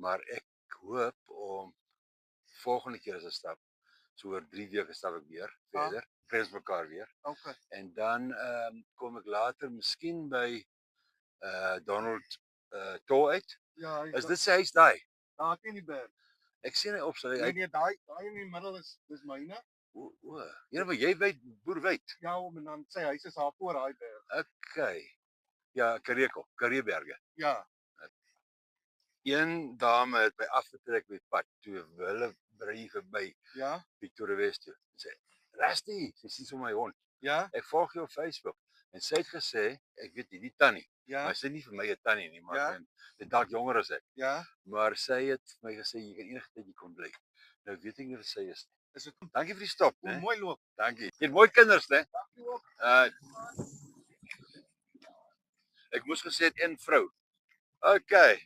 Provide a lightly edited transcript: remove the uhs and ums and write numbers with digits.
maar ek hoop om volgende keer as 'n stap, so oor 3 weke stap ek weer verder, kry ons mekaar weer. Okay. En dan kom ek later miskien by Donald Tol uit. Ja, Is dit sy huis daai? daar teen die berg. Ek sien hy op sy Nee, daai in die middel dis myne. Ja, maar jy weet Boerwyd. Ja, en dan sy huis is daar voor daai berg. Okay. Ja, Kareeberge. Ja. Een dame het my afgetrek met pad toe hulle ry verby Ja. Victoria West toe. Sy sê, "Rusty, sy sien so my hond. Ja. Ek volg jou op Facebook." En sy het gesê, ek weet nie die tannie, Ja. maar sy is nie vir my 'n tannie nie, maar Ja. sy dalk jonger as ek. Ja. Maar sy het vir my gesê jy kan enige tyd hier kom bly. Nou weet ek nie wat sy is nie. Is dit Dankie vir die stop, né? mooi loop? Dankie. Jy het mooi kinders, né? Dankie ook. Ek moes gesê het een vrou. Okay.